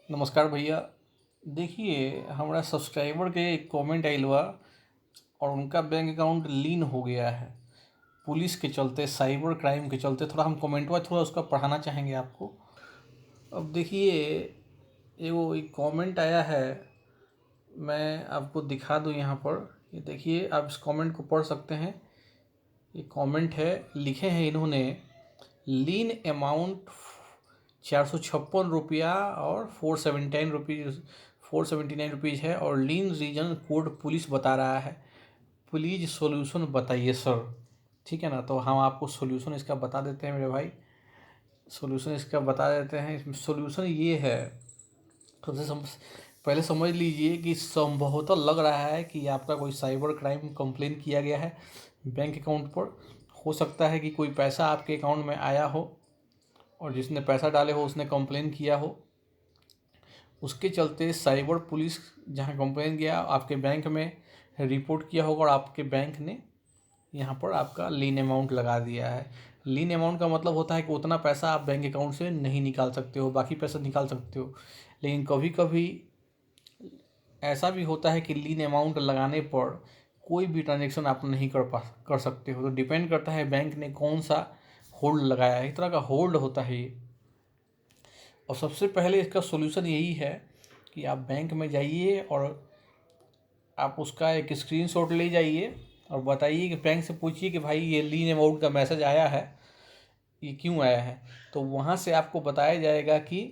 नमस्कार भैया। देखिए हमरा सब्सक्राइबर के एक कमेंट आइल बा और उनका बैंक अकाउंट लीन हो गया है पुलिस के चलते, साइबर क्राइम के चलते। थोड़ा हम कमेंटवा थोड़ा उसका पढ़ाना चाहेंगे आपको। अब देखिए एगो एक कमेंट आया है, मैं आपको दिखा दूं यहाँ पर। ये देखिए, आप इस कमेंट को पढ़ सकते हैं। ये कमेंट है, लिखे हैं इन्होंने, लीन अमाउंट 456 रुपया और 479 रुपीज़ है और लीन रीजन कोड पुलिस बता रहा है। प्लीज़ सॉल्यूशन बताइए सर। ठीक है ना, तो हम आपको सॉल्यूशन इसका बता देते हैं मेरे भाई। सॉल्यूशन इसका बता देते हैं। सॉल्यूशन ये है, पहले समझ लीजिए कि संभवतः लग रहा है कि आपका कोई साइबर क्राइम कंप्लेन किया गया है बैंक अकाउंट पर। हो सकता है कि कोई पैसा आपके अकाउंट में आया हो और जिसने पैसा डाले हो उसने कंप्लेन किया हो, उसके चलते साइबर पुलिस जहां कंप्लेन किया आपके बैंक में रिपोर्ट किया होगा और आपके बैंक ने यहाँ पर आपका लीन अमाउंट लगा दिया है। लीन अमाउंट का मतलब होता है कि उतना पैसा आप बैंक अकाउंट से नहीं निकाल सकते हो, बाकी पैसा निकाल सकते हो। लेकिन कभी कभी ऐसा भी होता है कि लीन अमाउंट लगाने पर कोई भी ट्रांजेक्शन आप नहीं कर सकते हो। तो डिपेंड करता है बैंक ने कौन सा होल्ड लगाया है। इस तरह का होल्ड होता है ये। और सबसे पहले इसका सोल्यूशन यही है कि आप बैंक में जाइए और आप उसका एक स्क्रीनशॉट ले जाइए और बताइए कि बैंक से पूछिए कि भाई ये लीन अमाउंट का मैसेज आया है, ये क्यों आया है। तो वहाँ से आपको बताया जाएगा कि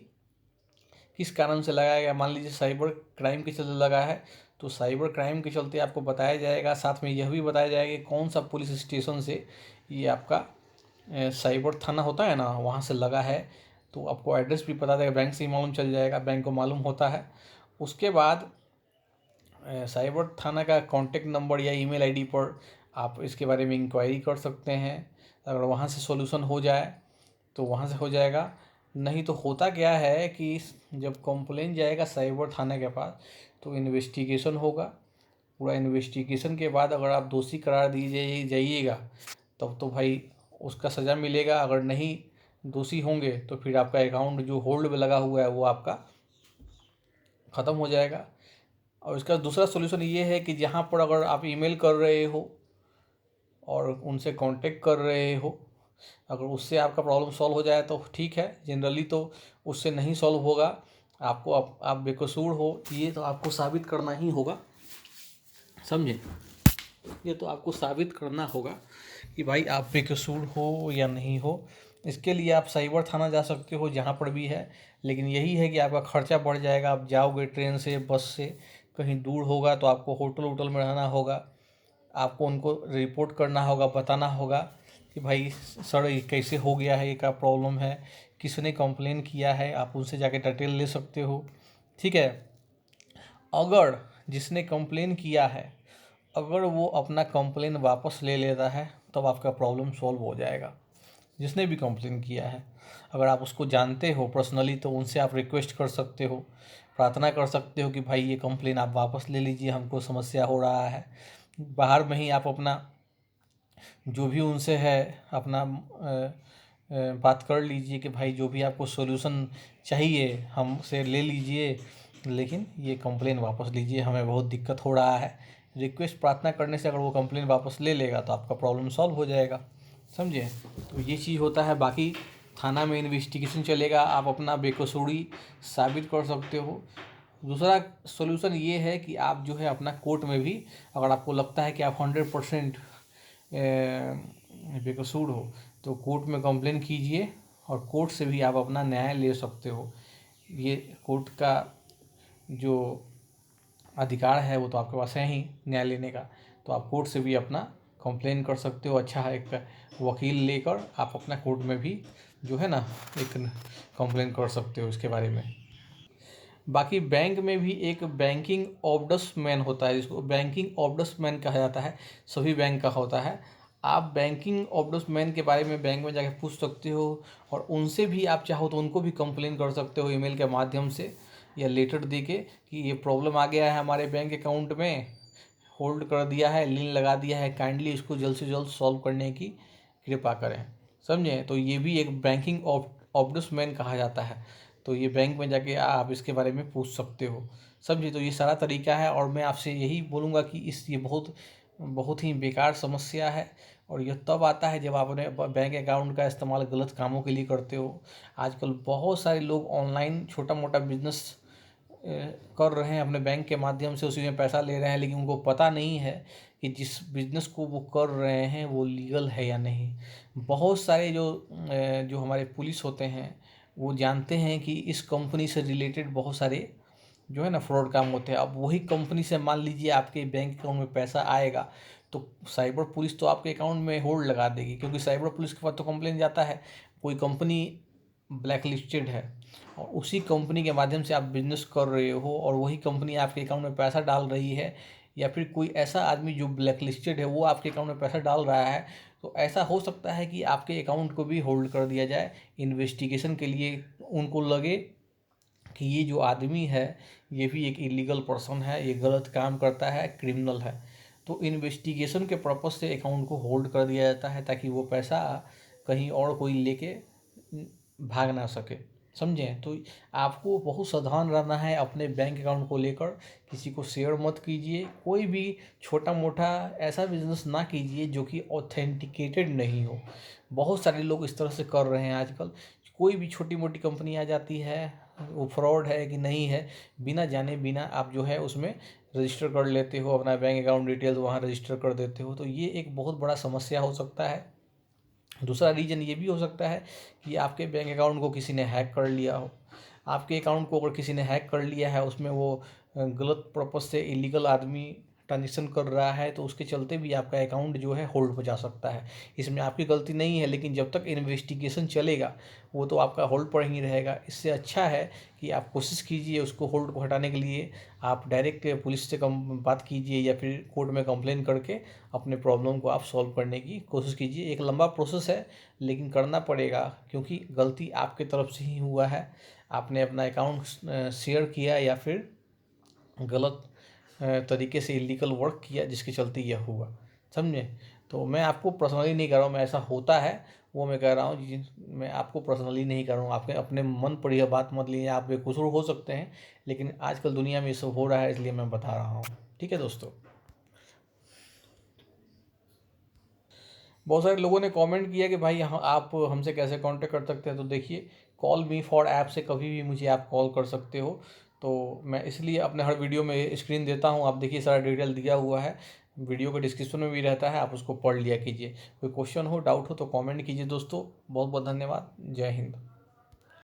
किस कारण से लगाया गया। मान लीजिए साइबर क्राइम के चलते लगा है, तो साइबर क्राइम के चलते आपको बताया जाएगा। साथ में यह भी बताया जाएगा कि कौन सा पुलिस स्टेशन से ये आपका साइबर थाना होता है ना, वहाँ से लगा है। तो आपको एड्रेस भी पता देगा, बैंक से ही मालूम चल जाएगा, बैंक को मालूम होता है। उसके बाद साइबर थाना का कॉन्टेक्ट नंबर या ईमेल आईडी पर आप इसके बारे में इंक्वायरी कर सकते हैं। अगर वहाँ से सॉल्यूशन हो जाए तो वहाँ से हो जाएगा। नहीं तो होता क्या है कि जब कंप्लेन जाएगा साइबर थाने के पास तो इन्वेस्टिगेशन होगा। पूरा इन्वेस्टिगेशन के बाद अगर आप दोषी करार दिए जाइएगा तब तो भाई उसका सज़ा मिलेगा। अगर नहीं दोषी होंगे तो फिर आपका अकाउंट जो होल्ड पे लगा हुआ है वो आपका ख़त्म हो जाएगा। और इसका दूसरा सॉल्यूशन ये है कि जहाँ पर अगर आप ईमेल कर रहे हो और उनसे कांटेक्ट कर रहे हो, अगर उससे आपका प्रॉब्लम सॉल्व हो जाए तो ठीक है। जनरली तो उससे नहीं सॉल्व होगा। आपको आप बेकसूर हो ये तो आपको साबित करना ही होगा, समझे। ये तो आपको साबित करना होगा कि भाई आप बेकसूर हो या नहीं हो। इसके लिए आप साइबर थाना जा सकते हो जहाँ पर भी है। लेकिन यही है कि आपका खर्चा बढ़ जाएगा। आप जाओगे ट्रेन से, बस से, कहीं दूर होगा तो आपको होटल वोटल में रहना होगा। आपको उनको रिपोर्ट करना होगा, बताना होगा कि भाई सर ये कैसे हो गया है, ये क्या प्रॉब्लम है, किसने कंप्लेन किया है। आप उनसे जाके डिटेल ले सकते हो। ठीक है। अगर जिसने कंप्लेन किया है, अगर वो अपना कंप्लेन वापस ले लेता है तब आपका प्रॉब्लम सॉल्व हो जाएगा। जिसने भी कंप्लेन किया है, अगर आप उसको जानते हो पर्सनली तो उनसे आप रिक्वेस्ट कर सकते हो, प्रार्थना कर सकते हो कि भाई ये कंप्लेन आप वापस ले लीजिए, हमको समस्या हो रहा है। बाहर में ही आप अपना जो भी उनसे है अपना बात कर लीजिए कि भाई जो भी आपको सॉल्यूशन चाहिए हमसे ले लीजिए, लेकिन ये कंप्लेन वापस लीजिए, हमें बहुत दिक्कत हो रहा है। रिक्वेस्ट प्रार्थना करने से अगर वो कंप्लेन वापस ले लेगा तो आपका प्रॉब्लम सॉल्व हो जाएगा, समझे। तो ये चीज़ होता है। बाकी थाना में इन्वेस्टिगेशन चलेगा, आप अपना बेकसूरी साबित कर सकते हो। दूसरा सॉल्यूशन ये है कि आप जो है अपना कोर्ट में भी, अगर आपको लगता है कि आप 100% बेकसूर हो तो कोर्ट में कंप्लेन कीजिए और कोर्ट से भी आप अपना न्याय ले सकते हो। ये कोर्ट का जो अधिकार है वो तो आपके पास है ही न्याय लेने का। तो आप कोर्ट से भी अपना कंप्लेन कर सकते हो। अच्छा है, एक वकील लेकर आप अपना कोर्ट में भी जो है ना एक कंप्लेन कर सकते हो इसके बारे में। बाकी बैंक में भी एक बैंकिंग ऑब्डसमैन होता है, जिसको बैंकिंग ऑब्डसमैन कहा जाता है, सभी बैंक का होता है। आप बैंकिंग ऑब्डसमैन के बारे में बैंक में जाके पूछ सकते हो और उनसे भी आप चाहो तो उनको भी कंप्लेन कर सकते हो ईमेल के माध्यम से या लेटर दे के कि ये प्रॉब्लम आ गया है हमारे बैंक अकाउंट में, होल्ड कर दिया है, लीन लगा दिया है, काइंडली इसको जल्द से जल्द सॉल्व करने की कृपा करें, समझे। तो ये भी एक बैंकिंग ऑब्डसमैन कहा जाता है। तो ये बैंक में जाके आप इसके बारे में पूछ सकते हो। समझे? तो ये सारा तरीका है और मैं आपसे यही बोलूँगा कि ये बहुत बहुत ही बेकार समस्या है और यह तब आता है जब आप अपने बैंक अकाउंट का इस्तेमाल गलत कामों के लिए करते हो। आजकल बहुत सारे लोग ऑनलाइन छोटा मोटा बिजनेस कर रहे हैं, अपने बैंक के माध्यम से उसी में पैसा ले रहे हैं, लेकिन उनको पता नहीं है कि जिस बिजनेस को वो कर रहे हैं वो लीगल है या नहीं। बहुत सारे जो हमारे पुलिस होते हैं वो जानते हैं कि इस कंपनी से रिलेटेड बहुत सारे जो है ना फ्रॉड काम होते हैं। अब वही कंपनी से मान लीजिए आपके बैंक अकाउंट में पैसा आएगा तो साइबर पुलिस तो आपके अकाउंट में होल्ड लगा देगी, क्योंकि साइबर पुलिस के पास तो कंप्लेन जाता है कोई कंपनी ब्लैक लिस्टेड है और उसी कंपनी के माध्यम से आप बिजनेस कर रहे हो और वही कंपनी आपके अकाउंट में पैसा डाल रही है, या फिर कोई ऐसा आदमी जो ब्लैक लिस्टेड है वो आपके अकाउंट में पैसा डाल रहा है, तो ऐसा हो सकता है कि आपके अकाउंट को भी होल्ड कर दिया जाए इन्वेस्टिगेशन के लिए। उनको लगे कि ये जो आदमी है ये भी एक इलीगल पर्सन है, ये गलत काम करता है, क्रिमिनल है, तो इन्वेस्टिगेशन के पर्पज़ से अकाउंट को होल्ड कर दिया जाता है ताकि वो पैसा कहीं और कोई लेके भाग ना सके। समझें? तो आपको बहुत सावधान रहना है अपने बैंक अकाउंट को लेकर। किसी को शेयर मत कीजिए, कोई भी छोटा मोटा ऐसा बिजनेस ना कीजिए जो कि ऑथेंटिकेटेड नहीं हो। बहुत सारे लोग इस तरह से कर रहे हैं आजकल। कोई भी छोटी मोटी कंपनी आ जाती है, वो फ्रॉड है कि नहीं है बिना जाने बिना आप जो है उसमें रजिस्टर कर लेते हो, अपना बैंक अकाउंट डिटेल्स वहाँ रजिस्टर कर देते हो, तो ये एक बहुत बड़ा समस्या हो सकता है। दूसरा रीज़न ये भी हो सकता है कि आपके बैंक अकाउंट को किसी ने हैक कर लिया हो। आपके अकाउंट को अगर किसी ने हैक कर लिया है, उसमें वो गलत पर्पज़ से इलीगल आदमी ट्रांजेक्शन कर रहा है, तो उसके चलते भी आपका अकाउंट जो है होल्ड पर जा सकता है। इसमें आपकी गलती नहीं है, लेकिन जब तक इन्वेस्टिगेशन चलेगा वो तो आपका होल्ड पर ही रहेगा। इससे अच्छा है कि आप कोशिश कीजिए उसको होल्ड को हटाने के लिए आप डायरेक्ट पुलिस से कम बात कीजिए या फिर कोर्ट में कंप्लेन करके अपने प्रॉब्लम को आप सॉल्व करने की कोशिश कीजिए। एक लंबा प्रोसेस है लेकिन करना पड़ेगा, क्योंकि गलती आपके तरफ से ही हुआ है। आपने अपना अकाउंट शेयर किया या फिर गलत तरीके से इलीगल वर्क किया जिसके चलते यह हुआ। समझे? तो मैं आपको पर्सनली नहीं कह रहा हूँ, मैं ऐसा होता है वो मैं कह रहा हूँ मैं आपको पर्सनली नहीं कर रहा हूँ। आपके अपने मन पर यह बात मत लीजिए, आप बेकसूर हो सकते हैं, लेकिन आजकल दुनिया में ये सब हो रहा है इसलिए मैं बता रहा हूँ। ठीक है दोस्तों? बहुत सारे लोगों ने कमेंट किया कि भाई हम आप हमसे कैसे कांटेक्ट कर सकते हैं। तो देखिए, कॉल मी फॉर ऐप से कभी भी मुझे आप कॉल कर सकते हो। तो मैं इसलिए अपने हर वीडियो में स्क्रीन देता हूँ, आप देखिए सारा डिटेल दिया हुआ है, वीडियो के डिस्क्रिप्शन में भी रहता है, आप उसको पढ़ लिया कीजिए। कोई क्वेश्चन हो, डाउट हो तो कमेंट कीजिए दोस्तों। बहुत बहुत धन्यवाद। जय हिंद।